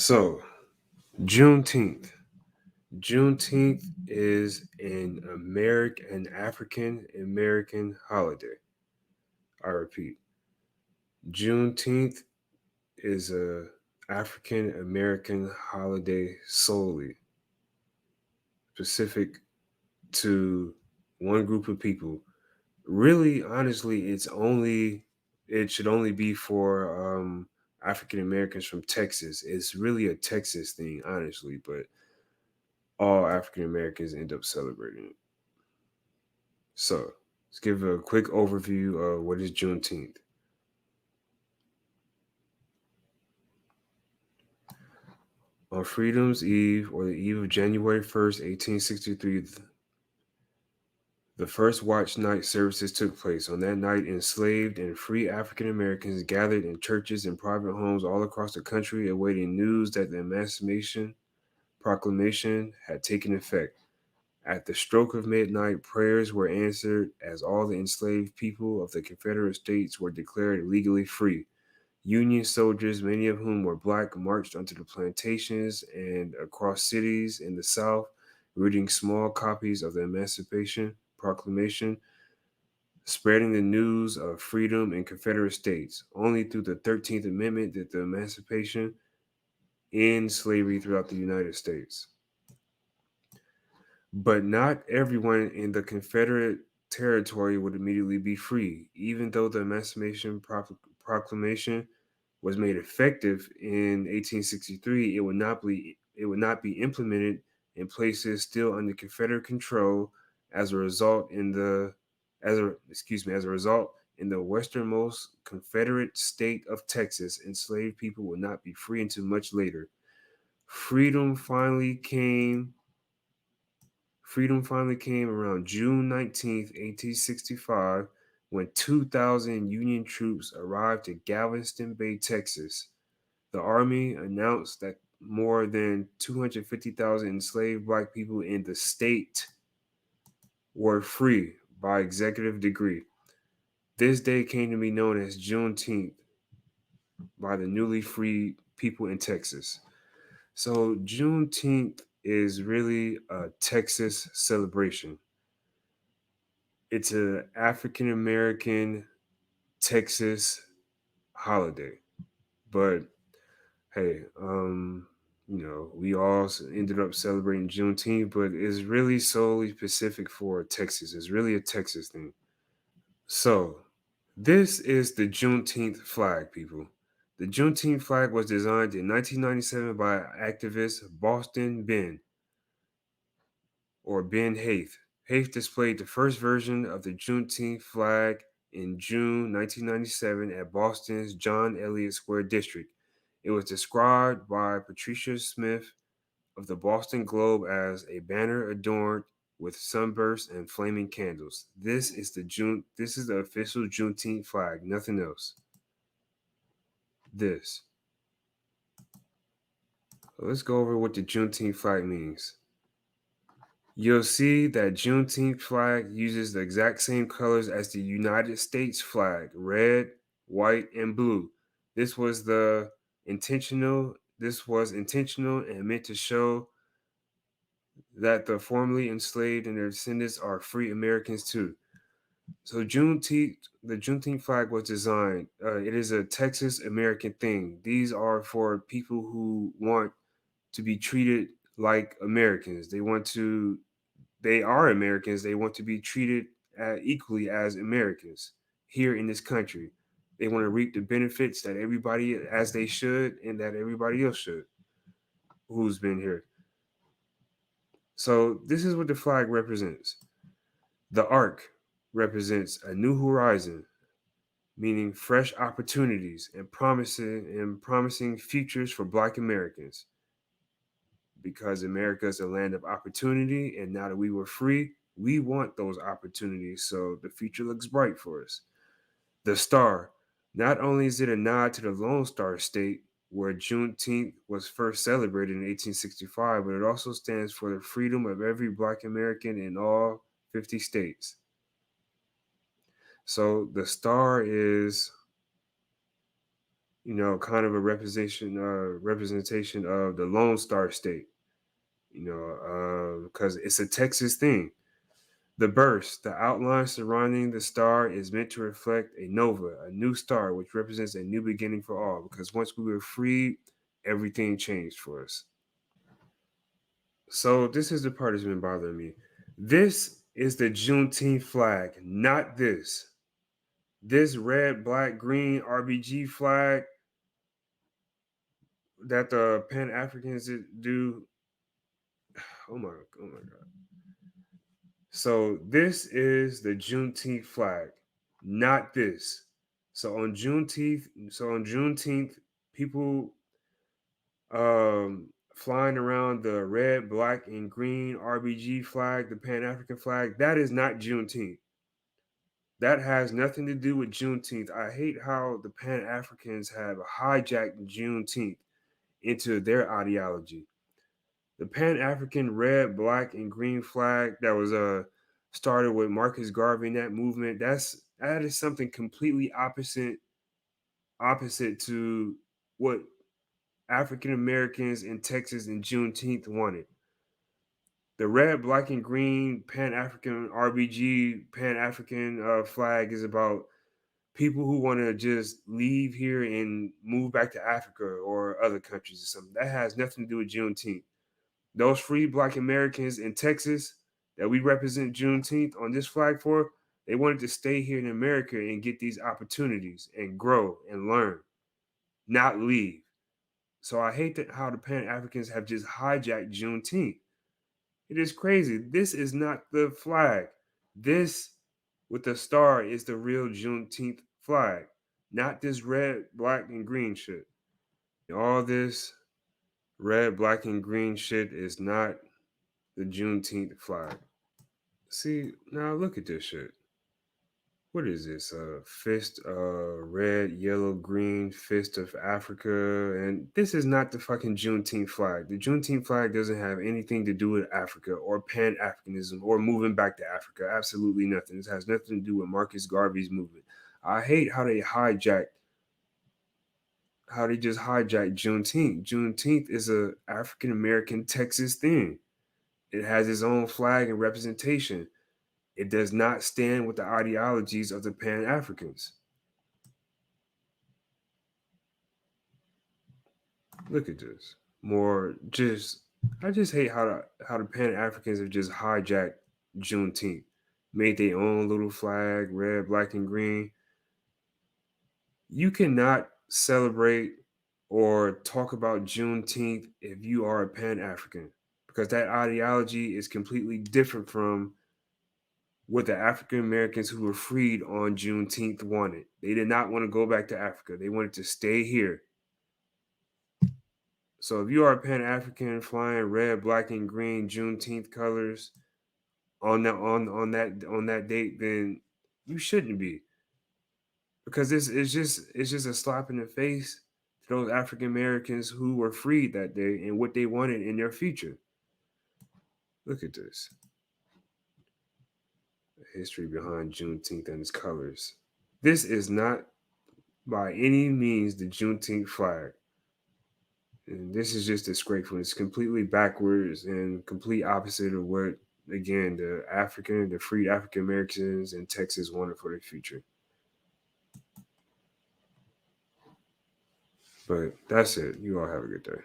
So, Juneteenth. Juneteenth is an African American holiday. I repeat, Juneteenth is a African American holiday solely specific to one group of people. Really, honestly, it should only be for African Americans from Texas. It's really a Texas thing, honestly, but all African Americans end up celebrating it. So, let's give a quick overview of what is Juneteenth. On Freedom's Eve, or the eve of January 1st, 1863, the first watch night services took place. On that night, enslaved and free African Americans gathered in churches and private homes all across the country, awaiting news that the Emancipation Proclamation had taken effect. At the stroke of midnight, prayers were answered as all the enslaved people of the Confederate States were declared legally free. Union soldiers, many of whom were black, marched onto the plantations and across cities in the South, reading small copies of the Emancipation Proclamation, spreading the news of freedom in Confederate States. Only through the 13th Amendment did the Emancipation end slavery throughout the United States. But not everyone in the Confederate territory would immediately be free. Even though the Proclamation was made effective in 1863, it would not be implemented in places still under Confederate control. As a result, in the westernmost Confederate state of Texas, enslaved people would not be free until much later. Freedom finally came Freedom finally came around June 19th, 1865, when 2,000 Union troops arrived at Galveston Bay, Texas. The Army announced that more than 250,000 enslaved black people in the state were free by executive decree. This day came to be known as Juneteenth by the newly freed people in Texas. So, Juneteenth is really a Texas celebration. It's a African American Texas holiday. But hey, we all ended up celebrating Juneteenth, but it's really solely specific for Texas. It's really a Texas thing. So, this is the Juneteenth flag, people. The Juneteenth flag was designed in 1997 by activist Boston Ben Haith. Haith displayed the first version of the Juneteenth flag in June 1997 at Boston's John Elliott Square district. It was described by Patricia Smith of the Boston Globe as a banner adorned with sunbursts and flaming candles. This is the official Juneteenth flag, nothing else. This. So let's go over what the Juneteenth flag means. You'll see that Juneteenth flag uses the exact same colors as the United States flag, red, white, and blue. This was intentional and meant to show that the formerly enslaved and their descendants are free Americans too. So the Juneteenth flag was designed. It is a Texas American thing. These are for people who want to be treated like Americans. They are Americans. They want to be treated equally as Americans here in this country. They want to reap the benefits that everybody, as they should, and that everybody else should, who's been here. So this is what the flag represents. The arc represents a new horizon, meaning fresh opportunities and promising futures for Black Americans. Because America is a land of opportunity, and now that we were free, we want those opportunities. So the future looks bright for us. The star. Not only is it a nod to the Lone Star State, where Juneteenth was first celebrated in 1865, but it also stands for the freedom of every Black American in all 50 states. So the star is kind of a representation of the Lone Star State. Because it's a Texas thing. The burst, the outline surrounding the star, is meant to reflect a nova, a new star, which represents a new beginning for all. Because once we were freed, everything changed for us. So this is the part that's been bothering me. This is the Juneteenth flag, not this. This red, black, green RBG flag that the Pan Africans do. Oh my God. So this is the Juneteenth flag, not this. So on Juneteenth, people flying around the red, black, and green RBG flag, the Pan African flag, that is not Juneteenth. That has nothing to do with Juneteenth. I hate how the Pan Africans have hijacked Juneteenth into their ideology. The Pan African red, black, and green flag that was started with Marcus Garvey and that movement, that is something completely opposite to what African Americans in Texas in Juneteenth wanted. The red, black, and green Pan African RBG Pan African flag is about people who want to just leave here and move back to Africa or other countries or something. That has nothing to do with Juneteenth. Those free Black Americans in Texas that we represent Juneteenth on this flag for, they wanted to stay here in America and get these opportunities and grow and learn, not leave. So I hate that how the Pan Africans have just hijacked Juneteenth. It is crazy. This is not the flag. This with the star is the real Juneteenth flag, not this red, black, and green shit. All this red, black, and green shit is not the Juneteenth flag. See, now look at this shit. What is this? Fist, red, yellow, green, fist of Africa. And this is not the fucking Juneteenth flag. The Juneteenth flag doesn't have anything to do with Africa or Pan-Africanism or moving back to Africa. Absolutely nothing. This has nothing to do with Marcus Garvey's movement. I hate how they just hijacked Juneteenth. Juneteenth is a African American Texas thing. It has its own flag and representation. It does not stand with the ideologies of the Pan Africans. Look at this. I just hate how the Pan Africans have just hijacked Juneteenth, made their own little flag, red, black, and green. You cannot celebrate or talk about Juneteenth if you are a Pan African, because that ideology is completely different from what the African Americans who were freed on Juneteenth wanted. They did not want to go back to Africa. They wanted to stay here. So if you are a Pan African flying red, black, and green Juneteenth colors on that date, then you shouldn't be, because this is just a slap in the face to those African Americans who were freed that day and what they wanted in their future. Look at this. The history behind Juneteenth and its colors. This is not by any means the Juneteenth flag. And this is just disgraceful. It's completely backwards and complete opposite of what, again, the freed African Americans in Texas wanted for their future. But that's it. You all have a good day.